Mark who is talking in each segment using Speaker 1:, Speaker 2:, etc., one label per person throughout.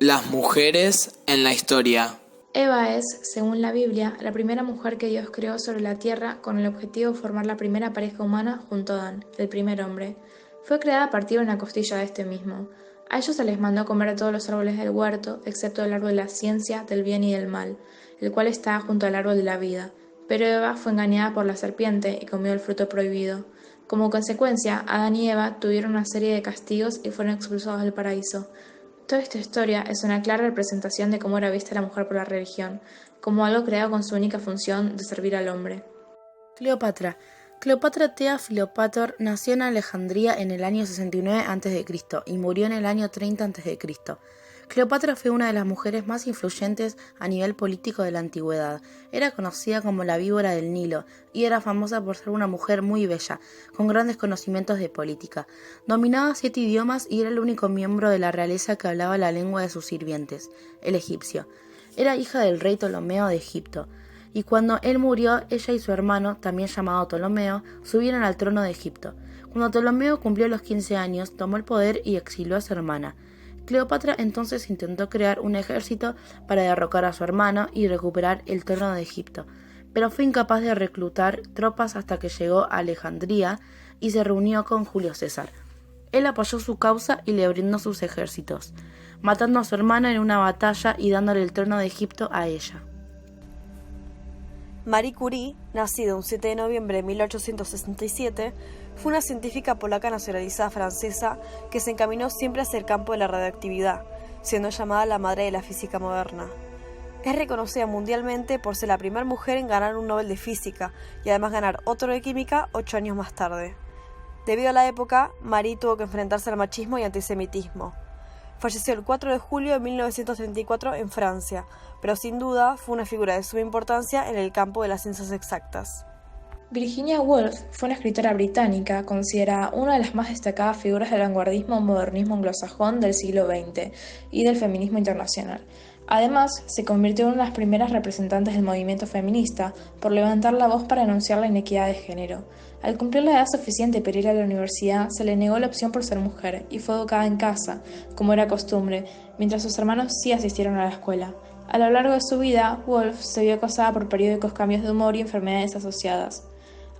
Speaker 1: Las mujeres en la historia.
Speaker 2: Eva es, según la Biblia, la primera mujer que Dios creó sobre la tierra con el objetivo de formar la primera pareja humana junto a Adán, el primer hombre. Fue creada a partir de una costilla de este mismo. A ellos se les mandó comer de todos los árboles del huerto, excepto el árbol de la ciencia, del bien y del mal, el cual está junto al árbol de la vida. Pero Eva fue engañada por la serpiente y comió el fruto prohibido. Como consecuencia, Adán y Eva tuvieron una serie de castigos y fueron expulsados del paraíso. Toda esta historia es una clara representación de cómo era vista la mujer por la religión, como algo creado con su única función de servir al hombre.
Speaker 3: Cleopatra. Cleopatra Tea Filopator nació en Alejandría en el año 69 a.C. y murió en el año 30 a.C. Cleopatra fue una de las mujeres más influyentes a nivel político de la antigüedad. Era conocida como la víbora del Nilo y era famosa por ser una mujer muy bella, con grandes conocimientos de política. Dominaba 7 idiomas y era el único miembro de la realeza que hablaba la lengua de sus sirvientes, el egipcio. Era hija del rey Ptolomeo de Egipto. Y cuando él murió, ella y su hermano, también llamado Ptolomeo, subieron al trono de Egipto. Cuando Ptolomeo cumplió los 15 años, tomó el poder y exilió a su hermana. Cleopatra entonces intentó crear un ejército para derrocar a su hermano y recuperar el trono de Egipto, pero fue incapaz de reclutar tropas hasta que llegó a Alejandría y se reunió con Julio César. Él apoyó su causa y le brindó sus ejércitos, matando a su hermana en una batalla y dándole el trono de Egipto a ella.
Speaker 4: Marie Curie, nacida un 7 de noviembre de 1867, fue una científica polaca nacionalizada francesa que se encaminó siempre hacia el campo de la radioactividad, siendo llamada la madre de la física moderna. Es reconocida mundialmente por ser la primera mujer en ganar un Nobel de Física y además ganar otro de Química 8 años más tarde. Debido a la época, Marie tuvo que enfrentarse al machismo y antisemitismo. Falleció el 4 de julio de 1934 en Francia, pero sin duda fue una figura de suma importancia en el campo de las ciencias exactas.
Speaker 2: Virginia Woolf fue una escritora británica considerada una de las más destacadas figuras del vanguardismo o modernismo anglosajón del siglo XX y del feminismo internacional. Además, se convirtió en una de las primeras representantes del movimiento feminista por levantar la voz para denunciar la inequidad de género. Al cumplir la edad suficiente para ir a la universidad, se le negó la opción por ser mujer y fue educada en casa, como era costumbre, mientras sus hermanos sí asistieron a la escuela. A lo largo de su vida, Woolf se vio acosada por periódicos cambios de humor y enfermedades asociadas.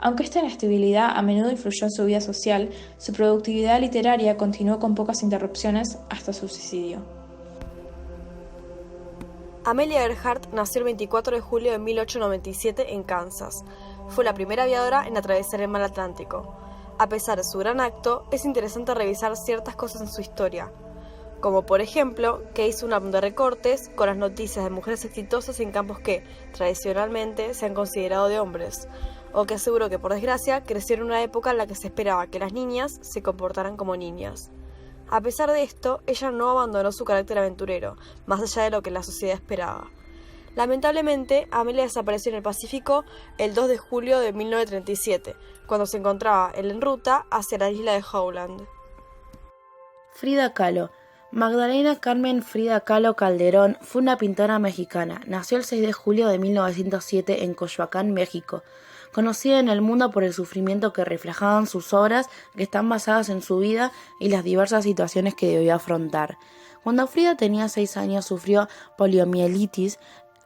Speaker 2: Aunque esta inestabilidad a menudo influyó en su vida social, su productividad literaria continuó con pocas interrupciones hasta su suicidio.
Speaker 4: Amelia Earhart nació el 24 de julio de 1897 en Kansas. Fue la primera aviadora en atravesar el mar Atlántico. A pesar de su gran acto, es interesante revisar ciertas cosas en su historia, como por ejemplo que hizo un álbum de recortes con las noticias de mujeres exitosas en campos que, tradicionalmente, se han considerado de hombres, o que aseguró que por desgracia creció en una época en la que se esperaba que las niñas se comportaran como niñas. A pesar de esto, ella no abandonó su carácter aventurero, más allá de lo que la sociedad esperaba. Lamentablemente, Amelia desapareció en el Pacífico el 2 de julio de 1937, cuando se encontraba en ruta hacia la isla de Howland.
Speaker 3: Frida Kahlo. Magdalena Carmen Frida Kahlo Calderón fue una pintora mexicana. Nació el 6 de julio de 1907 en Coyoacán, México. Conocida en el mundo por el sufrimiento que reflejaban sus obras, que están basadas en su vida y las diversas situaciones que debió afrontar. Cuando Frida tenía 6 años sufrió poliomielitis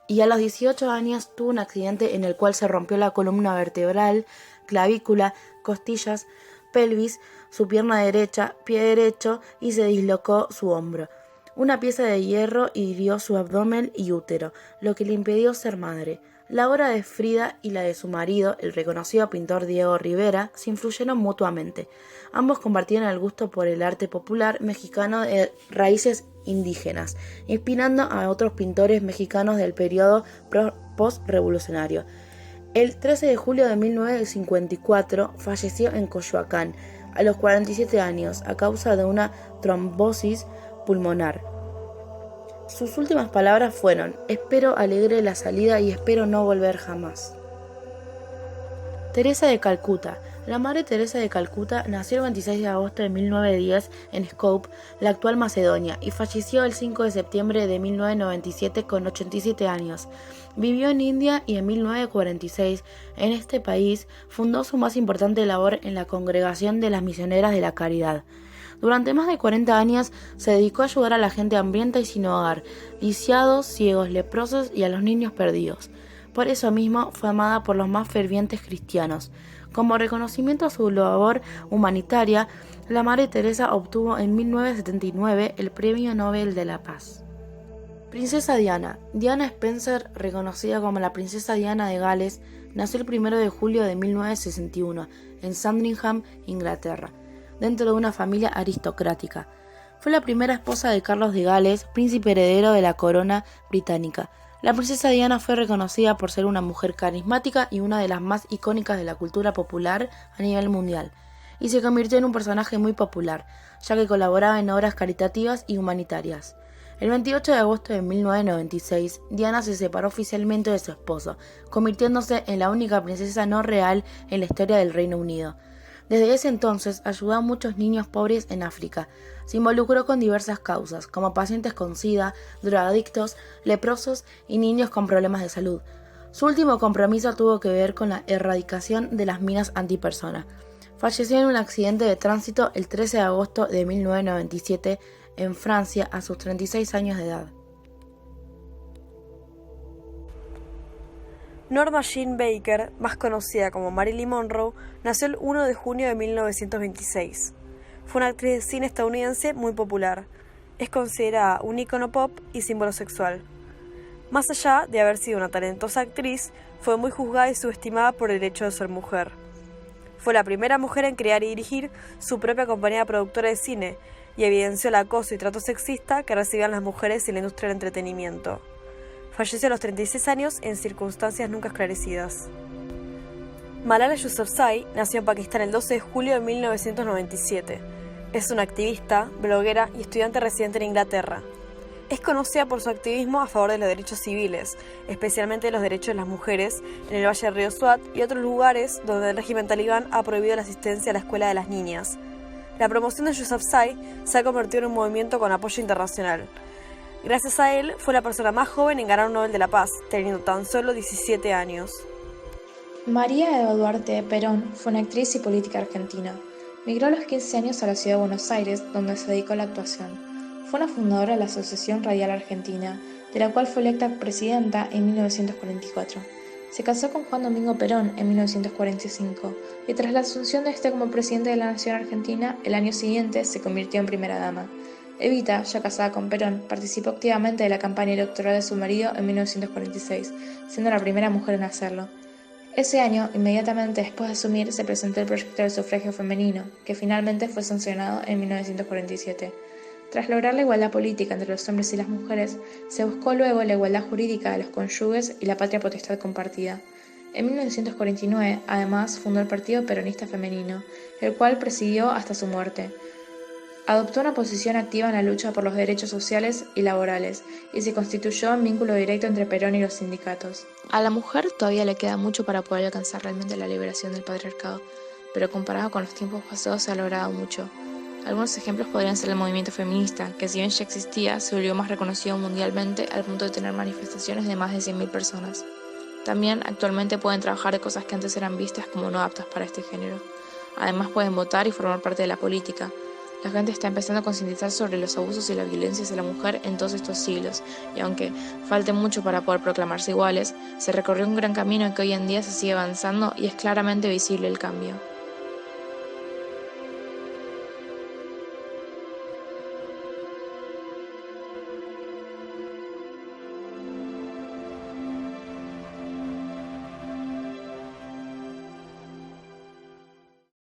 Speaker 3: y a los 18 años tuvo un accidente en el cual se rompió la columna vertebral, clavícula, costillas, pelvis, su pierna derecha, pie derecho y se dislocó su hombro. Una pieza de hierro hirió su abdomen y útero, lo que le impidió ser madre. La obra de Frida y la de su marido, el reconocido pintor Diego Rivera, se influyeron mutuamente. Ambos compartían el gusto por el arte popular mexicano de raíces indígenas, inspirando a otros pintores mexicanos del periodo post-revolucionario. El 13 de julio de 1954 falleció en Coyoacán, a los 47 años, a causa de una trombosis pulmonar. Sus últimas palabras fueron: "Espero alegre la salida y espero no volver jamás". Teresa de Calcuta. La Madre Teresa de Calcuta nació el 26 de agosto de 1910 en Skopje, la actual Macedonia, y falleció el 5 de septiembre de 1997 con 87 años. Vivió en India y en 1946, en este país, fundó su más importante labor en la Congregación de las Misioneras de la Caridad. Durante más de 40 años se dedicó a ayudar a la gente hambrienta y sin hogar, lisiados, ciegos, leprosos y a los niños perdidos. Por eso mismo fue amada por los más fervientes cristianos. Como reconocimiento a su labor humanitaria, la Madre Teresa obtuvo en 1979 el Premio Nobel de la Paz. Princesa Diana. Diana Spencer, reconocida como la Princesa Diana de Gales, nació el 1 de julio de 1961 en Sandringham, Inglaterra, dentro de una familia aristocrática. Fue la primera esposa de Carlos de Gales, príncipe heredero de la corona británica. La princesa Diana fue reconocida por ser una mujer carismática y una de las más icónicas de la cultura popular a nivel mundial, y se convirtió en un personaje muy popular, ya que colaboraba en obras caritativas y humanitarias. El 28 de agosto de 1996, Diana se separó oficialmente de su esposo, convirtiéndose en la única princesa no real en la historia del Reino Unido. Desde ese entonces ayudó a muchos niños pobres en África. Se involucró con diversas causas, como pacientes con SIDA, drogadictos, leprosos y niños con problemas de salud. Su último compromiso tuvo que ver con la erradicación de las minas antipersona. Falleció en un accidente de tránsito el 13 de agosto de 1997 en Francia a sus 36 años de edad.
Speaker 4: Norma Jean Baker, más conocida como Marilyn Monroe, nació el 1 de junio de 1926. Fue una actriz de cine estadounidense muy popular. Es considerada un ícono pop y símbolo sexual. Más allá de haber sido una talentosa actriz, fue muy juzgada y subestimada por el hecho de ser mujer. Fue la primera mujer en crear y dirigir su propia compañía productora de cine y evidenció el acoso y trato sexista que recibían las mujeres en la industria del entretenimiento. Falleció a los 36 años en circunstancias nunca esclarecidas. Malala Yousafzai nació en Pakistán el 12 de julio de 1997. Es una activista, bloguera y estudiante residente en Inglaterra. Es conocida por su activismo a favor de los derechos civiles, especialmente los derechos de las mujeres, en el Valle del Río Swat y otros lugares donde el régimen talibán ha prohibido la asistencia a la escuela de las niñas. La promoción de Yousafzai se ha convertido en un movimiento con apoyo internacional. Gracias a él, fue la persona más joven en ganar un Nobel de la Paz, teniendo tan solo 17 años.
Speaker 2: María Eva Duarte Perón fue una actriz y política argentina. Migró a los 15 años a la ciudad de Buenos Aires, donde se dedicó a la actuación. Fue una fundadora de la Asociación Radial Argentina, de la cual fue electa presidenta en 1944. Se casó con Juan Domingo Perón en 1945 y tras la asunción de este como presidente de la Nación Argentina, el año siguiente se convirtió en primera dama. Evita, ya casada con Perón, participó activamente de la campaña electoral de su marido en 1946, siendo la primera mujer en hacerlo. Ese año, inmediatamente después de asumir, se presentó el proyecto del sufragio femenino, que finalmente fue sancionado en 1947. Tras lograr la igualdad política entre los hombres y las mujeres, se buscó luego la igualdad jurídica de los cónyuges y la patria potestad compartida. En 1949, además, fundó el Partido Peronista Femenino, el cual presidió hasta su muerte. Adoptó una posición activa en la lucha por los derechos sociales y laborales, y se constituyó en vínculo directo entre Perón y los sindicatos. A la mujer todavía le queda mucho para poder alcanzar realmente la liberación del patriarcado, pero comparado con los tiempos pasados se ha logrado mucho. Algunos ejemplos podrían ser el movimiento feminista, que si bien ya existía, se volvió más reconocido mundialmente al punto de tener manifestaciones de más de 100.000 personas. También actualmente pueden trabajar de cosas que antes eran vistas como no aptas para este género. Además pueden votar y formar parte de la política. La gente está empezando a concientizar sobre los abusos y la violencia hacia la mujer en todos estos siglos, y aunque falte mucho para poder proclamarse iguales, se recorrió un gran camino en que hoy en día se sigue avanzando y es claramente visible el cambio.